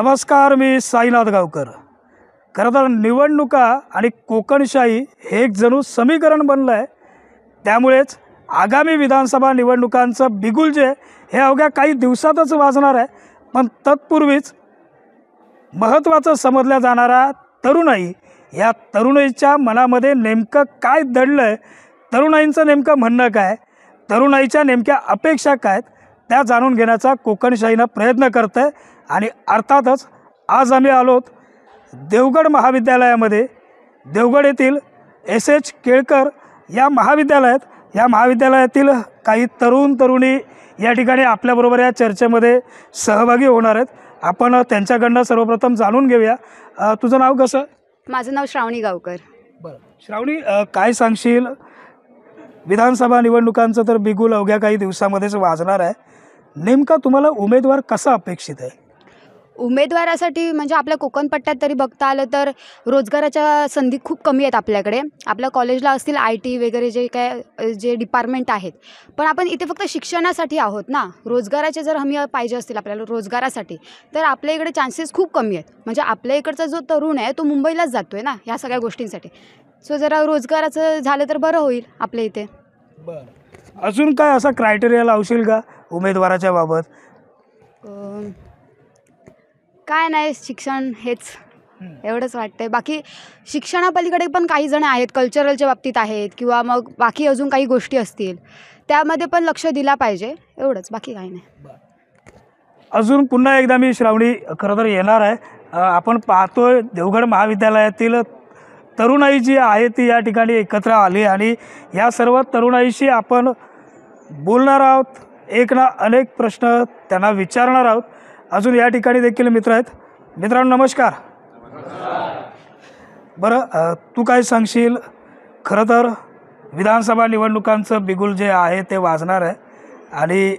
नमस्कार, मी साईनाथ गावकर. खरं तर निवडणुका आणि कोकणशाही हे एक जणू समीकरण बनलं आहे. त्यामुळेच आगामी विधानसभा निवडणुकांचं बिगुल जे हे अवघ्या काही दिवसातच वाजणार आहे. पण तत्पूर्वीच महत्त्वाचं समजल्या जाणारा तरुणाई, या तरुणाईच्या मनामध्ये नेमकं काय दडलं आहे, तरुणाईंचं नेमकं म्हणणं काय, तरुणाईच्या नेमक्या अपेक्षा काय त्या जाणून घेण्याचा कोकणशाहीनं प्रयत्न करत आहे. आणि अर्थातच आज आम्ही आलोत देवगड महाविद्यालयामध्ये. देवगड येथील एस.एच. केळकर या महाविद्यालयातील काही तरुण तरुणी या ठिकाणी आपल्याबरोबर या चर्चेमध्ये सहभागी होणार आहेत. आपण त्यांच्याकडनं सर्वप्रथम जाणून घेऊया. तुझं नाव कसं? माझं नाव श्रावणी गावकर. बरं श्रावणी, काय सांगशील? विधानसभा निवडणुकांचं तर बिगुल अवघ्या काही दिवसामध्येच वाजणार आहे. नेमका तुम्हाला उमेदवार कसा अपेक्षित आहे? उमेदवारासाठी म्हणजे आपल्या कोकण पट्ट्यात तरी बघता आलं तर रोजगाराच्या संधी खूप कमी आहेत आपल्याकडे. आपल्या कॉलेजला असतील IT वगैरे जे डिपार्टमेंट आहेत, पण आपण इथे फक्त शिक्षणासाठी आहोत ना. रोजगाराचे जर हमी पाहिजे असतील आपल्याला रोजगारासाठी, तर आपल्या इकडे चान्सेस खूप कमी आहेत. म्हणजे आपल्या इकडचा जो तरुण आहे तो मुंबईलाच जातो आहे ना ह्या सगळ्या गोष्टींसाठी. सो जरा रोजगाराचं झालं तर बरं होईल आपल्या इथे. बरं, अजून काय असा क्रायटेरिया लावशील का उमेदवाराच्या बाबत? काय नाही, शिक्षण हेच एवढंच वाटतंय. बाकी शिक्षणापलीकडे पण काही जण आहेत, कल्चरलच्या बाबतीत आहेत किंवा मग बाकी अजून काही गोष्टी असतील त्यामध्ये पण लक्ष दिला पाहिजे, एवढंच, बाकी काही नाही. अजून पुन्हा एकदा मी श्रावणी खरं तर येणार आहे. आपण पाहतोय देवगड महाविद्यालयातील तरुणाई जी आहे ती या ठिकाणी एकत्र आली आणि या सर्व तरुणाईशी आपण बोलणार आहोत. एक ना अनेक प्रश्न त्यांना विचारणार आहोत. अजून या ठिकाणी देखील मित्र आहेत. मित्रांनो नमस्कार. बरं, तू काय सांगशील? खरं तर विधानसभा निवडणुकांचं बिगुल जे आहे ते वाजणार आहे आणि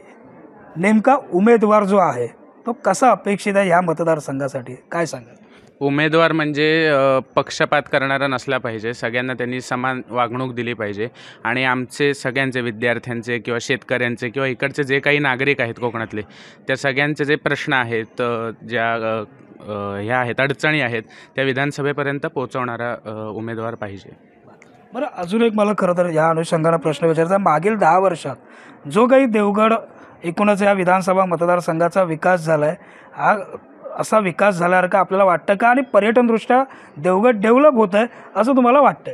नेमका उमेदवार जो आहे तो कसा अपेक्षित आहे ह्या मतदारसंघासाठी, काय सांगाल? उमेदवार म्हणजे पक्षपात करणारा नसला पाहिजे. सगळ्यांना त्यांनी समान वागणूक दिली पाहिजे. आणि आमचे सगळ्यांचे, विद्यार्थ्यांचे किंवा शेतकऱ्यांचे किंवा इकडचे जे काही नागरिक आहेत कोकणातले, त्या सगळ्यांचे जे प्रश्न आहेत, ज्या ह्या आहेत अडचणी आहेत, त्या विधानसभेपर्यंत पोहोचवणारा उमेदवार पाहिजे. बरं, अजून एक मला खरं तर या अनुषंगानं प्रश्न विचारायचा. मागील 10 वर्षात जो काही देवगड एकूणच या विधानसभा मतदारसंघाचा विकास झाला आहे, हा असा विकास झाल्यासारखं आपल्याला वाटतं का? आणि पर्यटनदृष्ट्या देवगड डेव्हलप होतं आहे असं तुम्हाला वाटतं?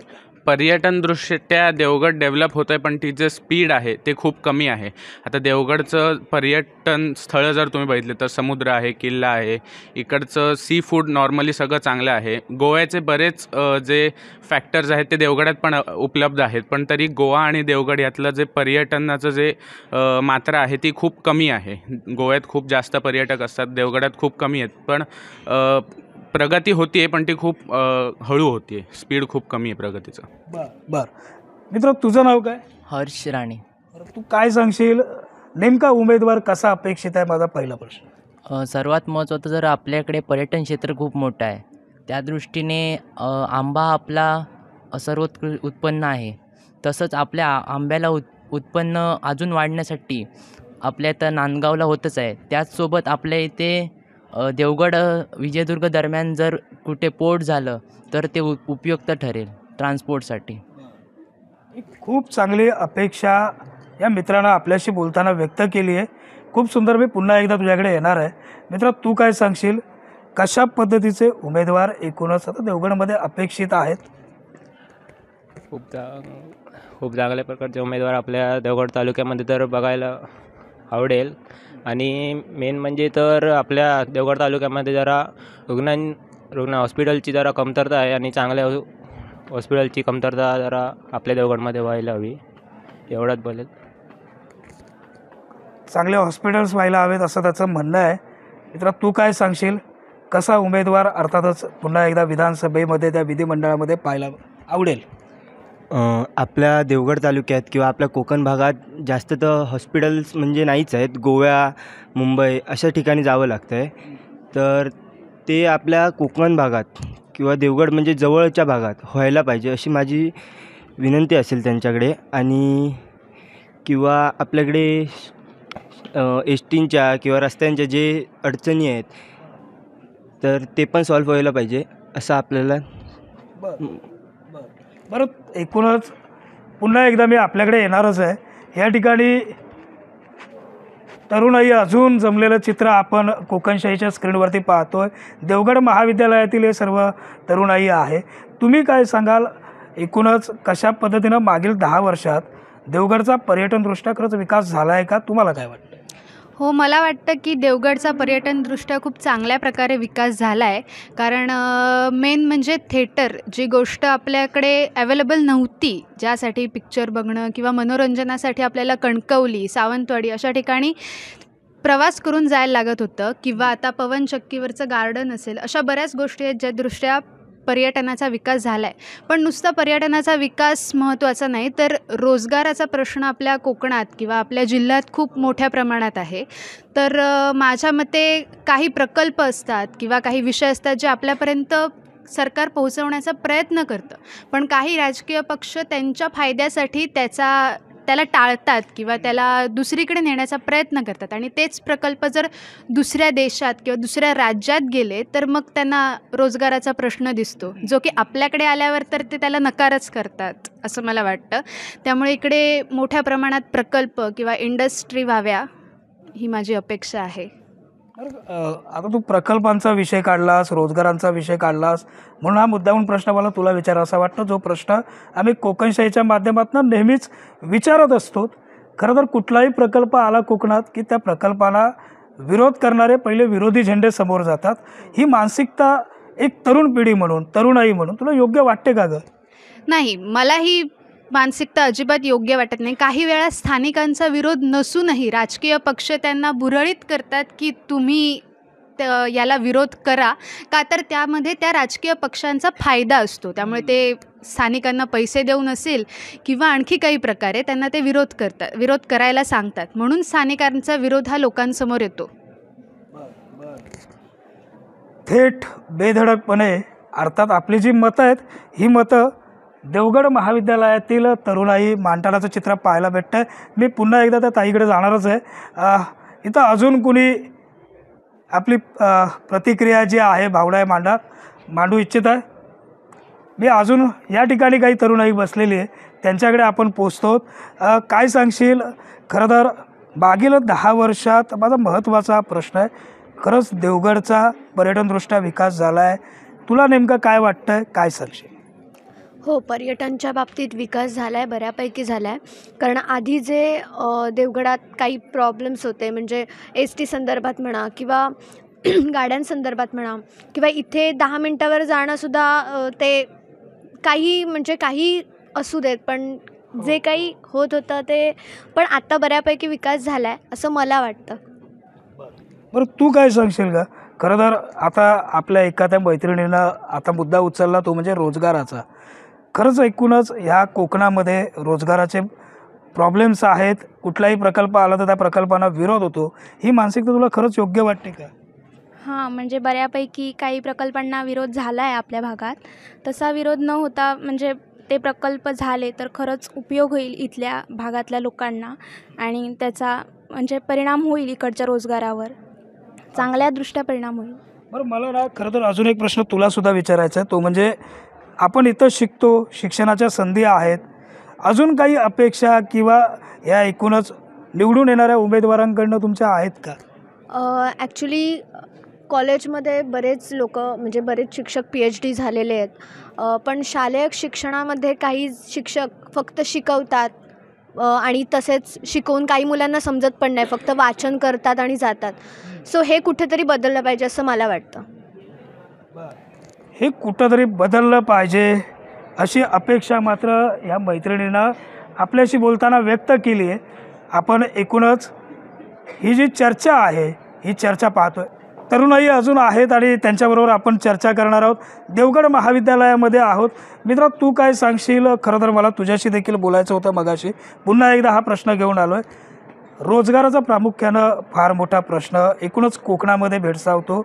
पर्यटनदृष्ट्या देवगड डेव्हलप होतं आहे, पण तिचं स्पीड आहे ते खूप कमी आहे. आता देवगडचं पर्यटन स्थळं जर तुम्ही बघितले तर समुद्र आहे, किल्ला आहे, इकडचं सी फूड नॉर्मली सगळं चांगलं आहे. गोव्याचे बरेच जे फॅक्टर्स आहेत ते देवगडात पण उपलब्ध आहेत, पण तरी गोवा आणि देवगड यातलं जे पर्यटनाचं जे मात्रा आहे ती खूप कमी आहे. गोव्यात खूप जास्त पर्यटक असतात, देवगडात खूप कमी आहेत. पण प्रगती होती आहे, पण ती खूप हळू होती आहे, स्पीड खूप कमी आहे प्रगतीचं. बरं मित्र, तुझं नाव काय? हर्ष राणे. तू काय सांगशील? नेमका उमेदवार कसा अपेक्षित आहे, माझा पहिला प्रश्न. सर्वात महत्त्वाचं, जर आपल्याकडे पर्यटन क्षेत्र खूप मोठं आहे, त्या दृष्टीने आंबा आपला सर्वोत्कृष्ट उत्पन्न आहे. तसंच आपल्या आंब्याला उत्पन्न अजून वाढण्यासाठी आपल्या इथं नांदगावला होतच आहे. त्याचसोबत आपल्या इथे देवगड विजयदुर्ग दरम्यान जर कुठे पोर्ट झालं तर ते उपयुक्त ठरेल ट्रान्सपोर्टसाठी. खूप चांगली अपेक्षा या मित्रांनं आपल्याशी बोलताना व्यक्त केली आहे. खूप सुंदर. मी पुन्हा एकदा तुझ्याकडे येणार आहे. मित्र, तू काय सांगशील? कशा पद्धतीचे उमेदवार एकूणच आता देवगडमध्ये अपेक्षित आहेत? खूप चांगल्या प्रकारचे उमेदवार आपल्या देवगड तालुक्यामध्ये तर बघायला आवडेल. आणि मेन म्हणजे तर आपल्या देवगड तालुक्यामध्ये जरा रुग्ण हॉस्पिटलची जरा कमतरता आहे आणि चांगल्या हॉस्पिटलची कमतरता जरा आपल्या देवगडमध्ये व्हायला हवी, एवढंच बोलेल. चांगले हॉस्पिटल्स व्हायला हवेत असं त्याचं म्हणणं आहे. मित्र, तू काय सांगशील? कसा उमेदवार अर्थातच पुन्हा एकदा विधानसभेमध्ये त्या विधिमंडळामध्ये पाहायला आवडेल? आपल्या देवगड तालुक्यात किंवा आपल्या कोकण भागात जास्त तर हॉस्पिटल्स म्हणजे नाहीच आहेत. गोवा, मुंबई अशा ठिकाणी जावं लागतं आहे. तर ते आपल्या कोकण भागात किंवा देवगड म्हणजे जवळच्या भागात व्हायला पाहिजे अशी माझी विनंती असेल त्यांच्याकडे. आणि किंवा आपल्याकडे एस टींच्या किंवा रस्त्यांच्या जे अडचणी आहेत तर ते पण सॉल्व्ह व्हायला पाहिजे असं आपल्याला. बरं, एकूणच पुन्हा एकदा मी आपल्याकडे येणारच आहे. या ठिकाणी तरुणाई अजून जमलेलं चित्र आपण कोकणशाहीच्या स्क्रीनवरती पाहतोय. देवगड महाविद्यालयातील हे सर्व तरुणाई आहे. तुम्ही काय सांगाल, एकूणच कशा पद्धतीनं मागील 10 वर्षात देवगडचा पर्यटनदृष्ट्या खरंच विकास झाला आहे का? तुम्हाला काय वाटतं? हो, मला वाटतं की देवगडचा पर्यटनदृष्ट्या खूप चांगल्या प्रकारे विकास झाला आहे. कारण मेन म्हणजे थिएटर, जी गोष्ट आपल्याकडे अवेलेबल नव्हती, ज्यासाठी पिक्चर बघणं किंवा मनोरंजनासाठी आपल्याला कणकवली, सावंतवाडी अशा ठिकाणी प्रवास करून जायला लागत होतं, किंवा आता पवनचक्कीवरचं गार्डन असेल, अशा बऱ्याच गोष्टी आहेत ज्या दृष्ट्या पर्यटनाचा विकास झाला आहे. पण नुसता पर्यटनाचा विकास महत्त्वाचा नाही, तर रोजगाराचा प्रश्न आपल्या कोकणात किंवा आपल्या जिल्ह्यात खूप मोठ्या प्रमाणात आहे. तर माझ्या मते काही प्रकल्प असतात किंवा काही विषय असतात जे आपल्यापर्यंत सरकार पोहोचवण्याचा प्रयत्न करतं, पण काही राजकीय पक्ष त्यांच्या फायद्यासाठी त्याला टाळतात किंवा त्याला दुसरीकडे नेण्याचा प्रयत्न करतात. आणि तेच प्रकल्प जर दुसऱ्या देशात किंवा दुसऱ्या राज्यात गेले तर मग त्यांना रोजगाराचा प्रश्न दिसतो, जो की आपल्याकडे आल्यावर तर ते त्याला नकारच करतात असं मला वाटतं. त्यामुळे इकडे मोठ्या प्रमाणात प्रकल्प किंवा इंडस्ट्री व्हाव्या ही माझी अपेक्षा आहे. आता तू प्रकल्पांचा विषय काढलास, रोजगारांचा विषय काढलास, म्हणून हा मुद्दाहून प्रश्न मला तुला विचारावा वाटतं, जो प्रश्न आम्ही कोकणशाहीच्या माध्यमातून नेहमीच विचारत असतो. खरं तर कुठलाही प्रकल्प आला कोकणात की त्या प्रकल्पाला विरोध करणारे पहिले विरोधी झेंडे समोर जातात. ही मानसिकता एक तरुण पिढी म्हणून, तरुणाई म्हणून तुला योग्य वाटते का गं? नाही, मला ही मानसिकता अजिबात योग्य वाटत नाही. काही वेळा स्थानिकांचा विरोध नसूनही राजकीय पक्ष त्यांना बुरळीत करतात की तुम्ही याला विरोध करा, का तर त्यामध्ये त्या राजकीय पक्षांचा फायदा असतो. त्यामुळे ते स्थानिकांना पैसे देऊन असेल किंवा आणखी काही प्रकारे त्यांना ते विरोध करायला सांगतात. म्हणून स्थानिकांचा विरोध हा लोकांसमोर येतो. थेट बेधडकपणे, अर्थात आपली जी मतं आहेत ही मतं देवगड महाविद्यालयातील तरुणाई मांडतानाचं चित्र पाहायला भेटतं आहे. मी पुन्हा एकदा त्या ताईकडे जाणारच आहे. इथं अजून कुणी आपली प्रतिक्रिया जी आहे, भावना मांडू इच्छित आहे? मी अजून या ठिकाणी काही तरुणाई बसलेली आहे, त्यांच्याकडे आपण पोचतो. काय सांगशील? खरं तर मागील 10 वर्षात माझा महत्त्वाचा प्रश्न आहे, खरंच देवगडचा पर्यटनदृष्ट्या विकास झाला आहे. तुला नेमकं काय वाटतं आहे, काय सांगशील? हो, पर्यटनच्या बाबतीत विकास झाला आहे, बऱ्यापैकी झाला आहे. कारण आधी जे देवगडात काही प्रॉब्लेम्स होते, म्हणजे ST संदर्भात म्हणा किंवा गाड्यांसंदर्भात म्हणा, किंवा इथे 10 मिनटावर जाणंसुद्धा ते काही असू देत, पण जे काही होत होतं ते पण आत्ता बऱ्यापैकी विकास झाला आहे असं मला वाटतं. बरं, तू काय सांगशील का? खरं तर आता आपल्या एखाद्या मैत्रिणीनं आता मुद्दा उचलला, तो म्हणजे रोजगाराचा. खरंच एकूणच ह्या कोकणामध्ये रोजगाराचे प्रॉब्लेम्स आहेत. कुठलाही प्रकल्प आला तर त्या प्रकल्पांना विरोध होतो. ही मानसिकता तुला खरंच योग्य वाटते का? हां, म्हणजे बऱ्यापैकी काही प्रकल्पांना विरोध झाला आहे आपल्या भागात. तसा विरोध न होता म्हणजे ते प्रकल्प झाले तर खरंच उपयोग होईल इथल्या भागातल्या लोकांना आणि त्याचा म्हणजे परिणाम होईल इकडच्या रोजगारावर, चांगल्या दृष्ट्या परिणाम होईल. बरं, मला ना खरं तर अजून एक प्रश्न तुलासुद्धा विचारायचा आहे, तो म्हणजे आपण इथं शिकतो, शिक्षणाच्या संधी आहेत, अजून काही अपेक्षा किंवा या एकूणच निवडून येणाऱ्या उमेदवारांकडनं तुमच्या आहेत का? ॲक्च्युली कॉलेजमध्ये बरेच लोकं म्हणजे बरेच शिक्षक PhD झालेले आहेत, पण शालेय शिक्षणामध्ये काही शिक्षक फक्त शिकवतात आणि तसेच शिकवून काही मुलांना समजत पण नाही, फक्त वाचन करतात आणि जातात. सो हे कुठेतरी बदललं पाहिजे असं मला वाटतं. हे कुठंतरी बदललं पाहिजे अशी अपेक्षा मात्र या मैत्रिणीनं आपल्याशी बोलताना व्यक्त केली आहे. आपण एकूणच ही जी चर्चा आहे ही चर्चा पाहतोय. तरुणाई अजून आहेत आणि त्यांच्याबरोबर आपण चर्चा करणार आहोत. देवगड महाविद्यालयामध्ये आहोत. मित्रा, तू काय सांगशील? खरं तर मला तुझ्याशी देखील बोलायचं होतं मगाशी. पुन्हा एकदा हा प्रश्न घेऊन आलो आहे. रोजगाराचा प्रामुख्यानं फार मोठा प्रश्न एकूणच कोकणामध्ये भेडसावतो.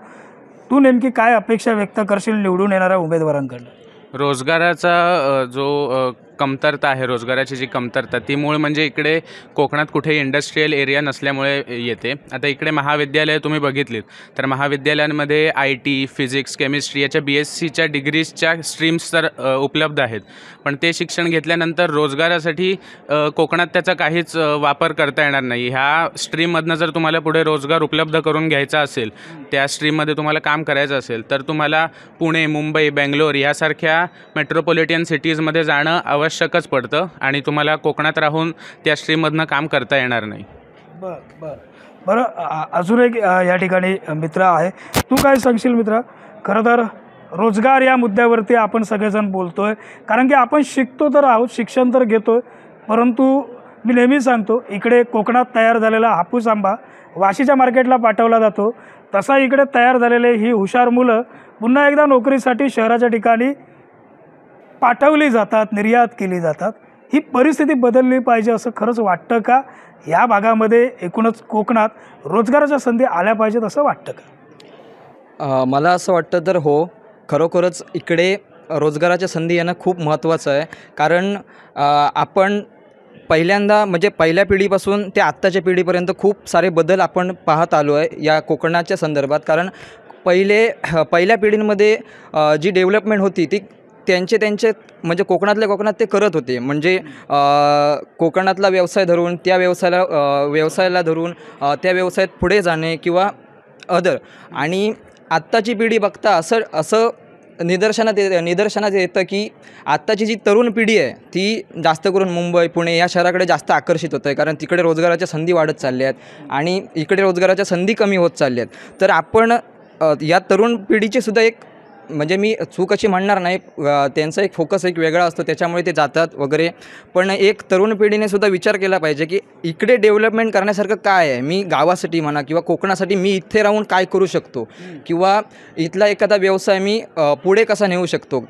तू नेमकी काय अपेक्षा व्यक्त करशील निवडून येणाऱ्या उमेदवारांकडनं? रोजगाराचा जो कमतरता आहे, रोजगाराची जी कमतरता, ती मूळ म्हणजे इकडे कोकणात कुठेही इंडस्ट्रियल एरिया नसल्यामुळे येते. आता इकडे महाविद्यालय तुम्ही बघितलीत तर महाविद्यालयांमध्ये IT, फिजिक्स, केमिस्ट्री याच्या BScच्या डिग्रीजच्या स्ट्रीम्स तर उपलब्ध आहेत, पण ते शिक्षण घेतल्यानंतर रोजगारासाठी कोकणात त्याचा काहीच वापर करता येणार नाही. ह्या स्ट्रीममधनं जर तुम्हाला पुढे रोजगार उपलब्ध करून घ्यायचा असेल, त्या स्ट्रीममध्ये तुम्हाला काम करायचं असेल, तर तुम्हाला पुणे, मुंबई, बेंगलोर यासारख्या मेट्रोपॉलिटन सिटीजमध्ये जाणं आवश्यकच पडतं आणि तुम्हाला कोकणात राहून त्या स्ट्रीममधनं काम करता येणार नाही. बरं, अजून एक या ठिकाणी मित्र आहे. तू काय सांगशील मित्रा? खरं तर रोजगार या मुद्द्यावरती आपण सगळेजण बोलतो आहे, कारण की आपण शिकतो तर आहोत, शिक्षण तर घेतो आहे, परंतु मी नेहमी सांगतो इकडे कोकणात तयार झालेला हापूस आंबा वाशीच्या मार्केटला पाठवला जातो, तसा इकडे तयार झालेले ही हुशार मुलं पुन्हा एकदा नोकरीसाठी शहराच्या ठिकाणी पाठवली जातात, निर्यात केली जातात. ही परिस्थिती बदलली पाहिजे असं खरंच वाटतं का? या भागामध्ये एकूणच कोकणात रोजगाराच्या संधी आल्या पाहिजेत असं वाटतं का? मला असं वाटतं तर हो, खरोखरच इकडे रोजगाराच्या संधी येणं खूप महत्त्वाचं आहे. कारण आपण पहिल्यांदा म्हणजे पहिल्या पिढीपासून ते आत्ताच्या पिढीपर्यंत खूप सारे बदल आपण पाहत आलो आहे या कोकणाच्या संदर्भात. कारण पहिल्या पिढींमध्ये जी डेव्हलपमेंट होती ती त्यांचे म्हणजे कोकणात ते करत होते. म्हणजे कोकणातला व्यवसाय धरून त्या व्यवसायाला धरून त्या व्यवसायात पुढे जाणे किंवा आणि आत्ताची पिढी बघता असं निदर्शनात येतं की आत्ताची जी तरुण पिढी आहे ती जास्त करून मुंबई, पुणे या शहराकडे जास्त आकर्षित होत आहे. कारण तिकडे रोजगाराच्या संधी वाढत चालल्या आहेत आणि इकडे रोजगाराच्या संधी कमी होत चालल्या आहेत. तर आपण या तरुण पिढीची सुद्धा एक म्हणजे मी चूक अशी म्हणणार नाही, त्यांचा एक फोकस एक वेगळा असतो त्याच्यामुळे ते जातात वगैरे. पण एक तरुण पिढीने सुद्धा विचार केला पाहिजे की इकडे डेव्हलपमेंट करण्यासारखं काय आहे, मी गावासाठी म्हणा किंवा कोकणासाठी मी इथे राहून काय करू शकतो किंवा इथला एखादा व्यवसाय मी पुढे कसा नेऊ शकतो.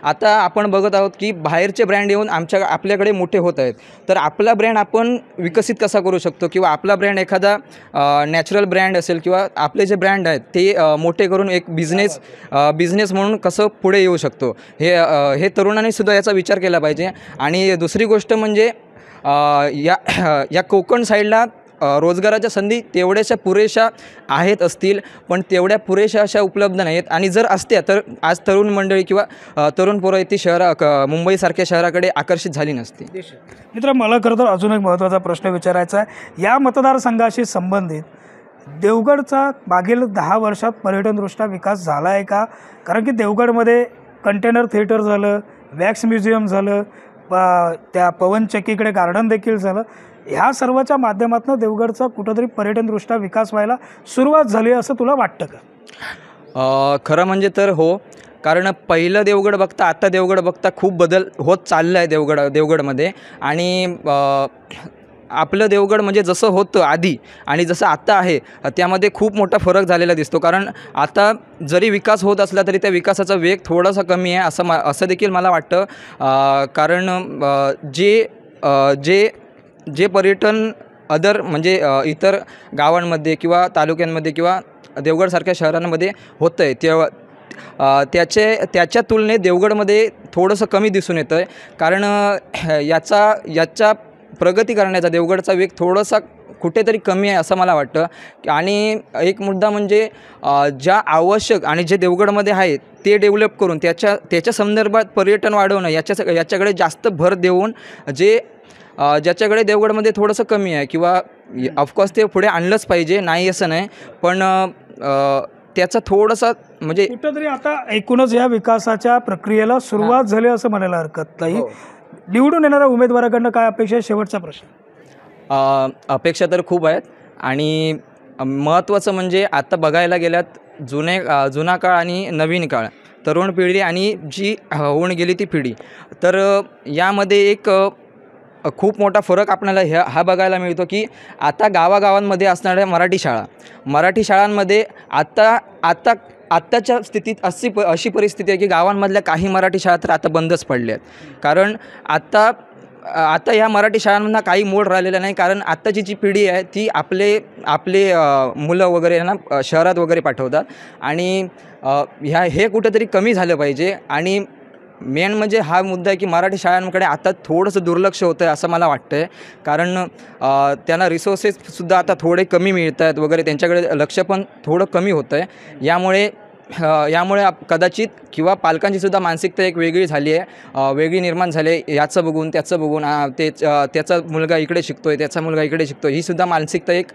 आता आपण बघत आहोत की बाहेरचे ब्रँड येऊन आपल्याकडे मोठे होत आहेत, तर आपला ब्रँड आपण विकसित कसा करू शकतो किंवा आपला ब्रँड एखादा नॅचरल ब्रँड असेल किंवा आपले जे ब्रँड आहेत ते मोठे करून एक बिझनेस म्हणून कसं पुढे येऊ शकतो हे तरुणांनी सुद्धा याचा विचार केला पाहिजे. आणि दुसरी गोष्ट म्हणजे या कोकण साईडला रोजगाराच्या संधी तेवढ्याशा पुरेशा असतील पण तेवढ्या पुरेशा अशा उपलब्ध नाहीत. आणि जर असत्या तर आज तरुण मंडळी किंवा तरुण पोरं ती मुंबईसारख्या शहराकडे आकर्षित झाली नसती. मित्र, मला खरं तर अजून एक महत्त्वाचा प्रश्न विचारायचा आहे. या मतदारसंघाशी संबंधित देवगडचा मागील 10 वर्षात पर्यटनदृष्ट्या विकास झाला आहे का? कारण की देवगडमध्ये कंटेनर थिएटर झालं, वॅक्स म्युझियम झालं, त्या पवनचक्कीकडे गार्डन देखील झालं. ह्या सर्वाच्या माध्यमातून देवगडचा कुठंतरी पर्यटनदृष्ट्या विकास व्हायला सुरुवात झाली असं तुला वाटतं का? खरं म्हणजे तर हो, कारण पहिलं देवगड बघता आता देवगड बघता खूप बदल होत चाललं आहे देवगडमध्ये. आणि आपलं देवगड म्हणजे जसं होतं आधी आणि जसं आत्ता आहे त्यामध्ये खूप मोठा फरक झालेला दिसतो. कारण आता जरी विकास होत असला तरी त्या विकासाचा वेग थोडासा कमी आहे असं देखील मला वाटतं. कारण जे पर्यटन म्हणजे इतर गावांमध्ये किंवा तालुक्यांमध्ये किंवा देवगडसारख्या शहरांमध्ये होतं आहे त्याच्या तुलनेत देवगडमध्ये थोडंसं कमी दिसून येतं आहे. कारण याचा प्रगती करण्याचा देवगडचा वेग थोडासा कुठेतरी कमी आहे असं मला वाटतं. आणि एक मुद्दा म्हणजे ज्या आवश्यक आणि जे देवगडमध्ये आहे ते डेव्हलप करून त्याच्या संदर्भात पर्यटन वाढवणं याच्याकडे जास्त भर देऊन ज्याच्याकडे देवगडमध्ये थोडंसं कमी आहे किंवा ऑफकोर्स ते पुढे आणलंच पाहिजे, नाही असं नाही, पण त्याचा थोडासा म्हणजे कुठंतरी आता एकूणच या विकासाच्या प्रक्रियेला सुरुवात झाली असं म्हणायला हरकत नाही. निवडून येणाऱ्या उमेदवाराकडनं काय अपेक्षा आहे? शेवटचा प्रश्न. अपेक्षा तर खूप आहेत आणि महत्त्वाचं म्हणजे आता बघायला गेल्यात जुना काळ आणि नवीन काळ, तरुण पिढी आणि जी होऊन गेली ती पिढी, तर यामध्ये एक खूप मोठा फरक आपल्याला हा बघायला मिळतो की आता गावागावांमध्ये असणाऱ्या मराठी शाळांमध्ये आत्ताच्या स्थितीत अशी परिस्थिती आहे की गावांमधल्या काही मराठी शाळा तर आता बंदच पडल्या आहेत. कारण आता या मराठी शाळांना काही मोड राहिलेला नाही. कारण आत्ताची जी पिढी आहे ती आपले मुलं वगैरे ना शहरात वगैरे पाठवतात आणि हे कुठंतरी कमी झालं पाहिजे. आणि मेन म्हणजे हा मुद्दा आहे की मराठी शाळांकडे आता थोडंसं दुर्लक्ष होतं आहे असं मला वाटतं आहे. कारण त्यांना रिसोर्सेससुद्धा आता थोडे कमी मिळत आहेत वगैरे, त्यांच्याकडे लक्ष पण थोडं कमी होतं आहे. यामुळे कदाचित किंवा पालकांचीसुद्धा मानसिकता एक वेगळी झाली आहे, वेगळी निर्माण झाली आहे. याचं बघून त्याचं बघून त्याचा मुलगा इकडे शिकतो आहे, त्याचा मुलगा इकडे शिकतो, ही सुद्धा मानसिकता एक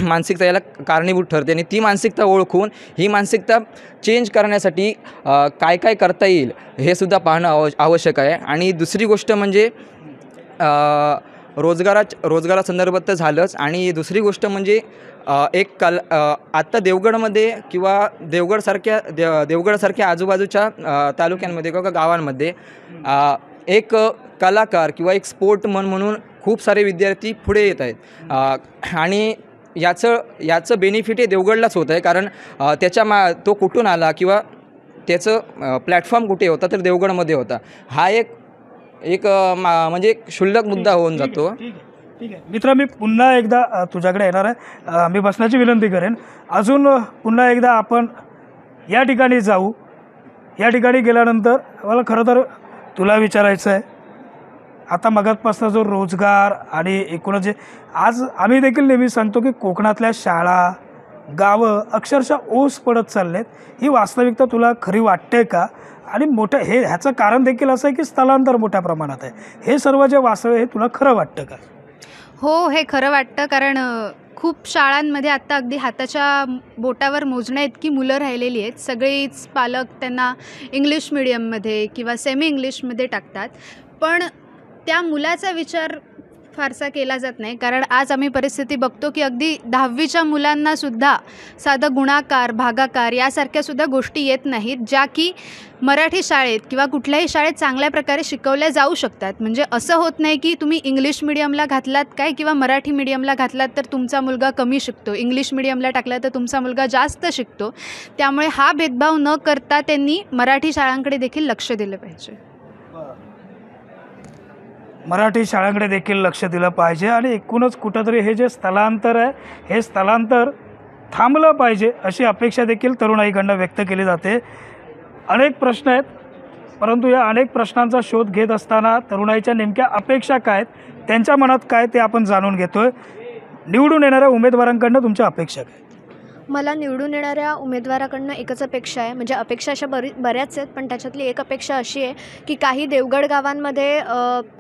मानसिकता याला कारणीभूत ठरते. आणि ती मानसिकता ओळखून ही मानसिकता चेंज करण्यासाठी काय काय करता येईल हे सुद्धा पाहणं आवश्यक आहे. आणि दुसरी गोष्ट म्हणजे रोजगारासंदर्भात तर झालंच. आणि दुसरी गोष्ट म्हणजे आत्ता देवगडमध्ये किंवा देवगडसारख्या आजूबाजूच्या तालुक्यांमध्ये किंवा गावांमध्ये एक कलाकार किंवा एक स्पोर्टमन म्हणून खूप सारे विद्यार्थी पुढे येत आहेत. आणि याचं बेनिफिट हे देवगडलाच होतं आहे. कारण तो कुठून आला किंवा त्याचं प्लॅटफॉर्म कुठे होता, तर देवगडमध्ये होता. हा एक म्हणजे क्षुल्लक मुद्दा होऊन जातो. ठीक आहे मित्रा, मी पुन्हा एकदा तुझ्याकडे येणार आहे. मी बसण्याची विनंती करेन. अजून पुन्हा एकदा आपण या ठिकाणी जाऊ. या ठिकाणी गेल्यानंतर मला खरं तर तुला विचारायचं आहे, आता मगातपासून जो रोजगार आणि एकूणच जे आज आम्ही देखील नेहमी सांगतो की कोकणातल्या शाळा गावं अक्षरशः ओस पडत चाललेत, ही वास्तविकता तुला खरी वाटते का? आणि ह्याचं कारण देखील असं आहे की स्थलांतर मोठ्या प्रमाणात आहे. हे सर्व जे वास्तव आहे हे तुला खरं वाटतं का? हो, हे खरं वाटतं. कारण खूप शाळांमध्ये आत्ता अगदी हाताच्या बोटावर मोजण्या इतकी मुलं राहिलेली आहेत. सगळेच पालक त्यांना इंग्लिश मिडियममध्ये किंवा सेमी इंग्लिशमध्ये टाकतात, पण त्या मुलाचा विचार फारसा केला जात नाही. कारण आज आम्ही परिस्थिती बघतो की अगदी 10वीच्या मुलांनासुद्धा साधं गुणाकार, भागाकार यासारख्यासुद्धा गोष्टी येत नाहीत, ज्या की मराठी शाळेत किंवा कुठल्याही शाळेत चांगल्या प्रकारे शिकवल्या जाऊ शकतात. म्हणजे असं होत नाही की तुम्ही इंग्लिश मिडियमला घातलात काय किंवा मराठी मिडियमला घातलात तर तुमचा मुलगा कमी शिकतो, इंग्लिश मिडियमला टाकला तर तुमचा मुलगा जास्त शिकतो. त्यामुळे हा भेदभाव न करता त्यांनी मराठी शाळांकडे देखील लक्ष दिलं पाहिजे. मराठी शाळांकडे देखील लक्ष दिलं पाहिजे. आणि एकूणच कुठंतरी हे जे स्थलांतर आहे हे स्थलांतर थांबलं पाहिजे अशी अपेक्षा देखील तरुणाईकडनं व्यक्त केली जाते. अनेक प्रश्न आहेत, परंतु या अनेक प्रश्नांचा शोध घेत असताना तरुणाईच्या नेमक्या अपेक्षा काय आहेत, त्यांच्या मनात काय ते आपण जाणून घेतो आहे. निवडून येणाऱ्या उमेदवारांकडनं तुमच्या अपेक्षा काय? मला निवडून येणाऱ्या उमेदवाराकडनं एकच अपेक्षा आहे, म्हणजे अपेक्षा अशा बऱ्याच आहेत, पण त्याच्यातली एक अपेक्षा अशी आहे की काही देवगड गावांमध्ये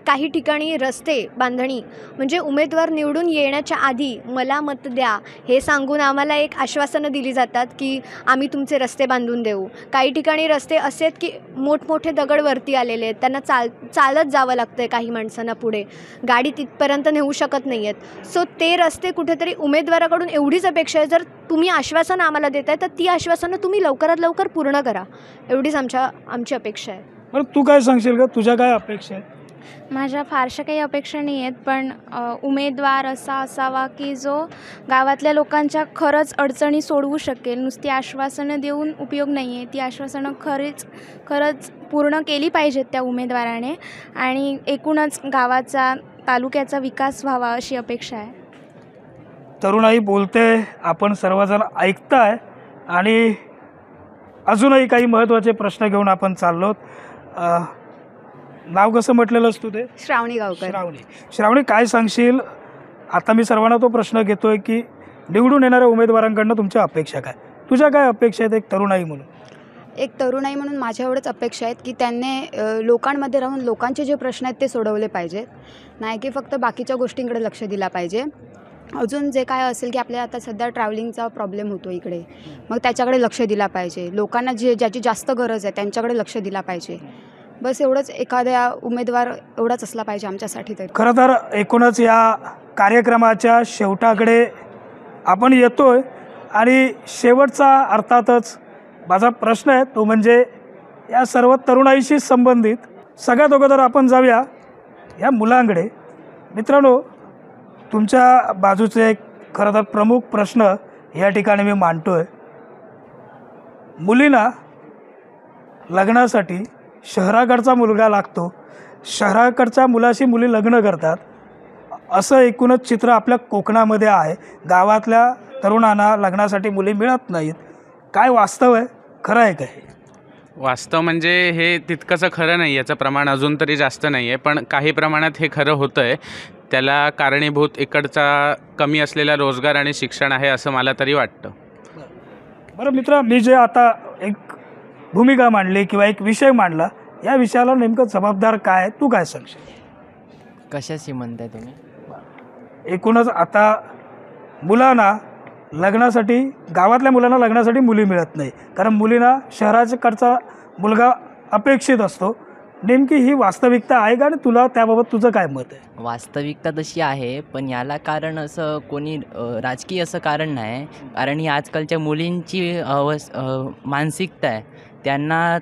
काही ठिकाणी रस्ते बांधणी म्हणजे उमेदवार निवडून येण्याच्या आधी मला मत द्या हे सांगून आम्हाला एक आश्वासनं दिली जातात की आम्ही तुमचे रस्ते बांधून देऊ. काही ठिकाणी रस्ते असे आहेत की मोठमोठे दगड वरती आलेले आहेत, त्यांना चालत जावं लागतं आहे, काही माणसांना पुढे गाडी तिथपर्यंत नेऊ शकत नाही आहेत. सो ते रस्ते कुठेतरी उमेदवाराकडून एवढीच अपेक्षा आहे, जर तुम्ही आश्वासनं आम्हाला देत आहे तर ती आश्वासनं तुम्ही लवकरात लवकर पूर्ण करा, एवढीच आमची अपेक्षा आहे. बरं, तू काय सांगशील का? तुझ्या काय अपेक्षा आहेत? माझ्या फारशा काही अपेक्षा नाही आहेत, पण उमेदवार असा असावा की जो गावातल्या लोकांच्या खरंच अडचणी सोडवू शकेल. नुसती आश्वासनं देऊन उपयोग नाही आहे, ती आश्वासनं खरंच पूर्ण केली पाहिजेत त्या उमेदवाराने. आणि एकूणच गावाचा तालुक्याचा विकास व्हावा अशी अपेक्षा आहे. तरुणाई बोलते, आपण सर्वजण ऐकताय आणि अजूनही काही महत्त्वाचे प्रश्न घेऊन आपण चाललो. नाव कसं म्हटलेलंस तू? ते श्रावणी गावकर. श्रावणी, काय सांगशील? आता मी सर्वांना तो प्रश्न घेतोय की निवडून येणाऱ्या उमेदवारांकडनं तुमच्या अपेक्षा काय? तुझ्या काय अपेक्षा आहेत एक तरुणाई म्हणून? एक तरुणाई म्हणून माझ्या एवढंच अपेक्षा आहेत की त्यांनी लोकांमध्ये राहून लोकांचे जे प्रश्न आहेत ते सोडवले पाहिजेत, नाही की फक्त बाकीच्या गोष्टींकडे लक्ष दिला पाहिजे. अजून जे काय असेल की आपल्याला आता सध्या ट्रॅव्हलिंगचा प्रॉब्लेम होतो इकडे, मग त्याच्याकडे लक्ष दिला पाहिजे. लोकांना ज्याची जास्त गरज आहे त्यांच्याकडे लक्ष दिला पाहिजे. बस एवढंच एखाद्या उमेदवार एवढाच असला पाहिजे आमच्यासाठी. तर खरं तर एकूणच या कार्यक्रमाच्या शेवटाकडे आपण येतोय आणि शेवटचा अर्थातच माझा प्रश्न आहे तो म्हणजे या सर्व तरुणाईशी संबंधित. सगळ्यात अगोदर आपण जाऊया या मुलांकडे. मित्रांनो, तुमच्या बाजूचे एक खरं तर प्रमुख प्रश्न या ठिकाणी मी मांडतोय. मुलींना लग्नासाठी शहराकडचा मुलगा लागतो, शहराकडच्या मुलाशी मुली लग्न करतात, असं एकूणच चित्र आपल्या कोकणामध्ये आहे. गावातल्या तरुणांना लग्नासाठी मुली मिळत नाहीत. काय वास्तव आहे, खरं आहे काय? वास्तव म्हणजे हे तितकंसं खरं नाही, याचं प्रमाण अजून तरी जास्त नाही आहे, पण काही प्रमाणात हे खरं होतं आहे. त्याला कारणीभूत इकडचा कमी असलेला रोजगार आणि शिक्षण आहे असं मला तरी वाटतं. बरं मित्र, मी जे आता एक भूमिका मांडली किंवा एक विषय मांडला, या विषयाला नेमकं जबाबदार काय, तू काय सांगशील? कशाशी म्हणताय तुम्ही? एकूणच आता मुलांना लग्नासाठी, गावातल्या मुलांना लग्नासाठी मुली मिळत नाही, कारण मुलींना शहराकडचा मुलगा अपेक्षित असतो. नेमकी ही वास्तविकता आहे का, आणि तुला त्याबाबत तुझं काय मत आहे? वास्तविकता तशी आहे, पण याला कारण असं कोणी राजकीय असं कारण नाही. कारण ही आजकालच्या मुलींची मानसिकता आहे. त्यांना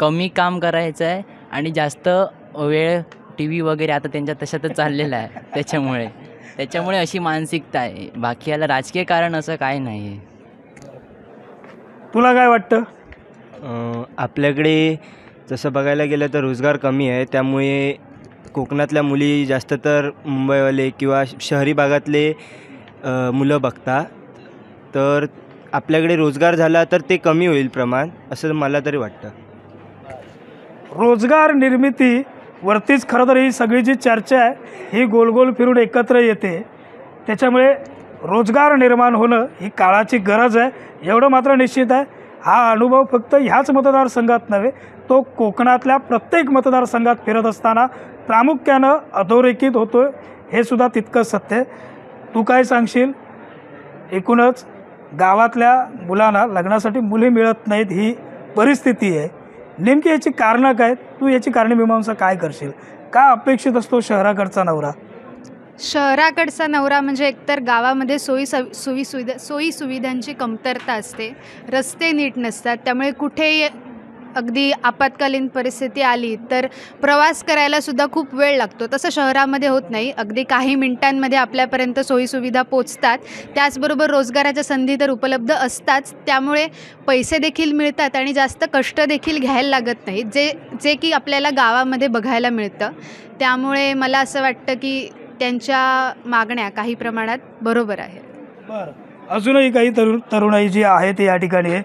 कमी काम करायचं आहे आणि जास्त वेळ टी व्ही वगैरे आता त्यांच्या तशातच चाललेला आहे. त्याच्यामुळे अशी मानसिकता आहे. बाकी याला राजकीय कारण असं काय नाही आहे. तुला काय वाटतं? आपल्याकडे तसं बघायला गेलं तर रोजगार कमी आहे, त्यामुळे कोकणातल्या मुली जास्त तर मुंबईवाले किंवा शहरी भागातले मुलं बघतात. तर आपल्याकडे रोजगार झाला तर ते कमी होईल प्रमाण, असं मला तरी वाटतं. रोजगार निर्मितीवरतीच खरं तर ही सगळी जी चर्चा आहे ही गोल फिरून एकत्र येते. त्याच्यामुळे रोजगार निर्माण होणं ही काळाची गरज आहे, एवढं मात्र निश्चित आहे. हा अनुभव फक्त ह्याच मतदारसंघात नव्हे, तो कोकणातल्या प्रत्येक मतदारसंघात फिरत असताना प्रामुख्यानं अधोरेखित होतो, हे सुद्धा तितकंच सत्य आहे. तू काय सांगशील? एकूणच गावातल्या मुलांना लग्नासाठी मुली मिळत नाहीत ही परिस्थिती आहे. नेमकी याची कारणं काय? तू याची कारणमीमांसा काय करशील? का अपेक्षित असतो शहराकडचा नवरा? शहराकडचा नवरा म्हणजे एकतर गावामध्ये सोयी सुविधांची कमतरता असते, रस्ते नीट नसतात, त्यामुळे कुठेही अगदी आपत्कालीन परिस्थिती आली तर प्रवास करायलासुद्धा खूप वेळ लागतो. तसं शहरामध्ये होत नाही, अगदी काही मिनिटांमध्ये आपल्यापर्यंत सोयीसुविधा पोचतात. त्याचबरोबर रोजगाराच्या संधी तर उपलब्ध असताच, त्यामुळे पैसे देखील मिळतात आणि जास्त कष्ट देखील घ्यायला लागत नाही, जे की आपल्याला गावामध्ये बघायला मिळतं. त्यामुळे मला असं वाटतं की त्यांच्या मागण्या काही प्रमाणात बरोबर आहेत. बरं, अजूनही काही तरुणाई जी आहे ती या ठिकाणी आहे.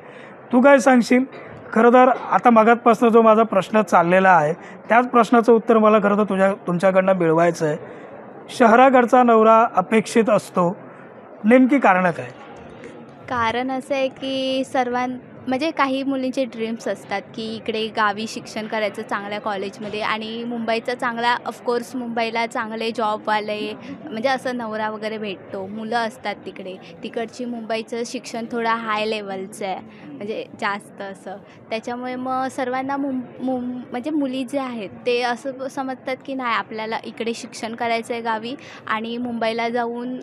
तू काय सांगशील? खरं तर आता मागातपासून जो माझा प्रश्न चाललेला आहे त्याच प्रश्नाचं उत्तर मला खरं तर तुमच्याकडनं मिळवायचं आहे. शहराकडचा नवरा अपेक्षित असतो, नेमकी कारणं काय? कारण असं आहे की म्हणजे काही मुलींचे ड्रीम्स असतात की इकडे गावी शिक्षण करायचं चांगल्या कॉलेजमध्ये, आणि मुंबईचा चांगला, ऑफकोर्स मुंबईला चांगले जॉबवाले म्हणजे असं नवरा वगैरे भेटतो, मुलं असतात तिकडे. तिकडची मुंबईचं शिक्षण थोडं हाय लेवलचं आहे, म्हणजे जास्त असं. त्याच्यामुळे मग सर्वांना म्हणजे मुली जे आहेत ते असं समजतात की नाही, आपल्याला इकडे शिक्षण करायचं आहे गावी, आणि मुंबईला जाऊन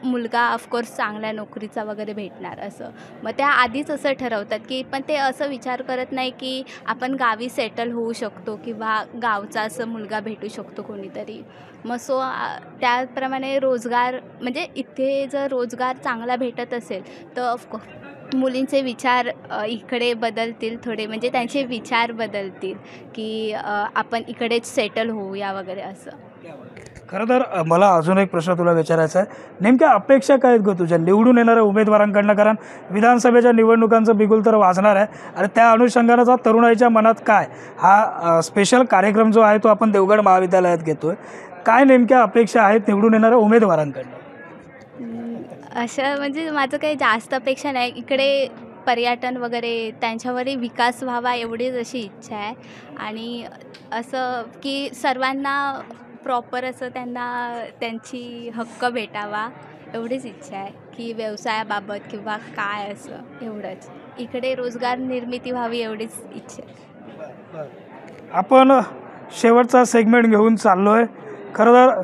मुलगा ऑफकोर्स चांगल्या नोकरीचा वगैरे भेटणार असं. मग त्या आधीच असं ठरवतात की, पण ते असं विचार करत नाही की आपण गावी सेटल होऊ शकतो किंवा गावचा असं मुलगा भेटू शकतो कोणीतरी. मग त्याप्रमाणे रोजगार, म्हणजे इथे जर रोजगार चांगला भेटत असेल तर ऑफकोर्स मुलींचे विचार इकडे बदलतील थोडे, म्हणजे त्यांचे विचार बदलतील की आपण इकडेच सेटल होऊया वगैरे असं. खरं तर मला अजून एक प्रश्न तुला विचारायचा आहे. नेमक्या अपेक्षा काय आहेत गं तुझ्या निवडून येणाऱ्या उमेदवारांकडनं? कारण विधानसभेच्या निवडणुकांचं बिगुल तर वाजणार आहे, आणि त्या अनुषंगानं तरुणाईच्या मनात काय, हा स्पेशल कार्यक्रम जो आहे तो आपण देवगड महाविद्यालयात घेतो आहे. काय नेमक्या अपेक्षा आहेत निवडून येणाऱ्या उमेदवारांकडनं? असं म्हणजे माझं काही जास्त अपेक्षा नाही. इकडे पर्यटन वगैरे त्यांच्यावरही विकास व्हावा एवढीच अशी इच्छा आहे, आणि असं की सर्वांना प्रॉपर असं त्यांची हक्क भेटावा एवढीच इच्छा आहे, की व्यवसायाबाबत किंवा काय असं एवढंच. इकडे रोजगार निर्मिती व्हावी एवढीच इच्छा आहे. आपण शेवटचा सेगमेंट घेऊन चाललो आहे. खरं तर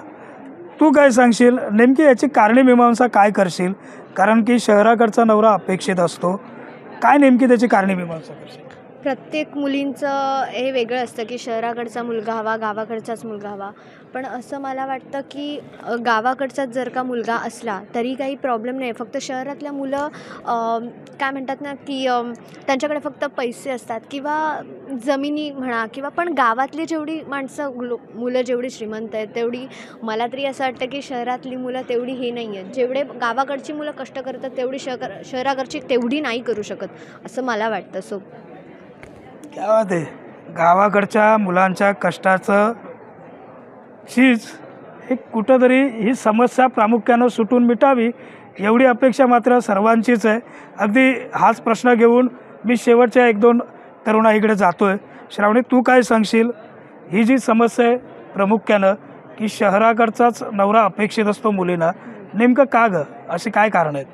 तू काय सांगशील? नेमकी याची कारणमीमांसा काय करशील? कारण की शहराकडचा नवरा अपेक्षित असतो, काय नेमकी त्याची कारणमीमांसा करशील? प्रत्येक मुलींचं हे वेगळं असतं की शहराकडचा मुलगा हवा, गावाकडचाच मुलगा हवा. पण असं मला वाटतं की गावाकडचाच जर का मुलगा असला तरी काही प्रॉब्लेम नाही. फक्त शहरातल्या मुलं काय म्हणतात ना की त्यांच्याकडे फक्त पैसे असतात किंवा जमिनी म्हणा, किंवा पण गावातली जेवढी मुलं जेवढी श्रीमंत आहेत तेवढी मला तरी असं वाटतं की शहरातली मुलं तेवढी हे नाही आहेत. जेवढे गावाकडची मुलं कष्ट करतात तेवढी शहराकडची तेवढी नाही करू शकत असं मला वाटतं. सो क्या बात आहे. गावाकडच्या मुलांच्या कष्टाचं चीज हे कुठंतरी ही समस्या प्रामुख्यानं सुटून मिटावी एवढी अपेक्षा मात्र सर्वांचीच आहे. अगदी हाच प्रश्न घेऊन मी शेवटच्या 1-2 तरुणाईकडे जातो आहे. श्रावणी, तू काय सांगशील? ही जी समस्या आहे प्रामुख्यानं की शहराकडचाच नवरा अपेक्षित असतो मुलींना, नेमकं का गं? असे काय कारण आहेत?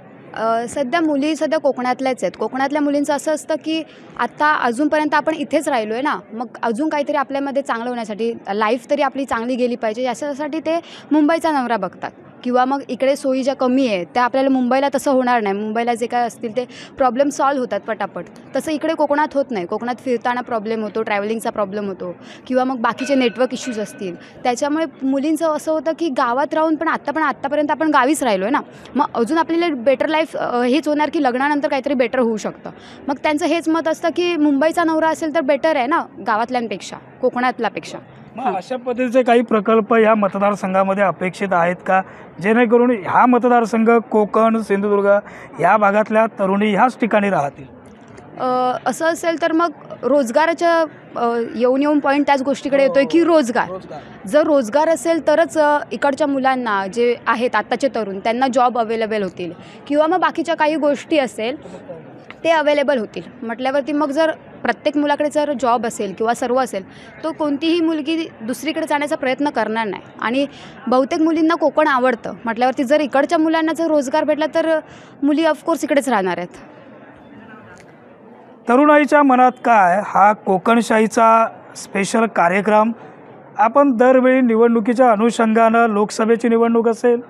सध्या मुली कोकणातल्याच आहेत. कोकणातल्या मुलींचं असं असतं की आता अजूनपर्यंत आपण इथेच राहिलो आहे ना, मग अजून काहीतरी आपल्यामध्ये चांगलं होण्यासाठी, लाईफ तरी आपली चांगली गेली पाहिजे याच्यासाठी ते मुंबईचा नवरा बघतात. किंवा मग इकडे सोयी ज्या कमी आहे त्या आपल्याला मुंबईला तसं होणार नाही. मुंबईला जे काय असतील ते प्रॉब्लेम सॉल्व्ह होतात पटापट, तसं इकडे कोकणात होत नाही. कोकणात फिरताना प्रॉब्लेम होतो, ट्रॅव्हलिंगचा प्रॉब्लेम होतो किंवा मग बाकीचे नेटवर्क इश्यूज असतील. त्याच्यामुळे मुलींचं असं होतं की गावात राहून पण आत्तापर्यंत आपण गावीच राहिलो आहे ना, मग अजून आपल्याला बेटर लाईफ हेच होणार की लग्नानंतर काहीतरी बेटर होऊ शकतं. मग त्यांचं हेच मत असतं की मुंबईचा नवरा असेल तर बेटर आहे ना गावातल्यांपेक्षा, कोकणातल्यापेक्षा. मग अशा पद्धतीचे काही प्रकल्प ह्या मतदारसंघामध्ये अपेक्षित आहेत का, जेणेकरून हा मतदारसंघ कोकण, सिंधुदुर्ग ह्या भागातल्या तरुणी ह्याच ठिकाणी राहतील? असं असेल तर मग रोजगाराच्या येऊन पॉईंट त्याच गोष्टीकडे येतोय की रोजगार. जर रोजगार असेल तरच इकडच्या मुलांना जे आहेत आत्ताचे तरुण त्यांना जॉब अवेलेबल होतील किंवा मग बाकीच्या काही गोष्टी असेल ते अवेलेबल होतील. म्हटल्यावरती मग जर प्रत्येक मुलाकडे जर जॉब असेल किंवा सर्व असेल तो कोणतीही मुलगी दुसरीकडे जाण्याचा प्रयत्न करणार नाही. आणि बहुतेक मुलींना कोकण आवडतं म्हटल्यावरती जर इकडच्या मुलांना जर रोजगार भेटला तर मुली ऑफकोर्स इकडेच राहणार आहेत. तरुणाईच्या मनात काय हा कोकणशाहीचा स्पेशल कार्यक्रम आपण दरवेळी निवडणुकीच्या अनुषंगानं, लोकसभेची निवडणूक असेल,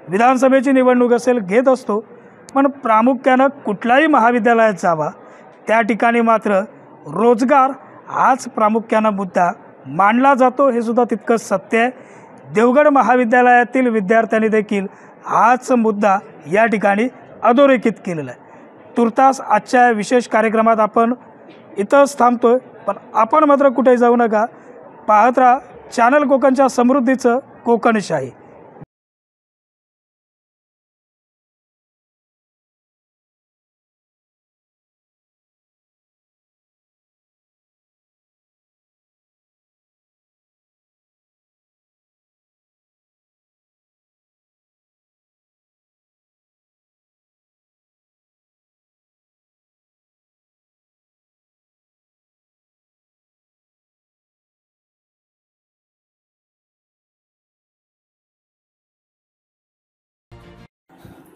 विधानसभेची निवडणूक असेल, घेत असतो. पण प्रामुख्यानं कुठल्याही महाविद्यालयात जावा त्या ठिकाणी मात्र रोजगार हाच प्रामुख्यानं मुद्दा मांडला जातो. हे सुद्धा तितकंच सत्य आहे. देवगड महाविद्यालयातील विद्यार्थ्यांनी देखील हाच मुद्दा या ठिकाणी अधोरेखित केलेला आहे. तुर्तास आजच्या विशेष कार्यक्रमात आपण इथंच थांबतोय, पण आपण मात्र कुठेही जाऊ नका. पाहत राहा चॅनल कोकणच्या समृद्धीचं कोकणशाही.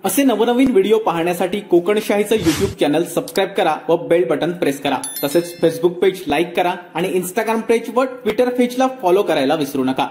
असे नवनवीन व्हिडिओ पाहण्यासाठी कोकणशाहीचं यूट्यूब चॅनल सबस्क्राईब करा व बेल बटन प्रेस करा. तसेच फेसबुक पेज लाईक करा आणि इंस्टाग्राम पेज व ट्विटर पेजला फॉलो करायला विसरू नका.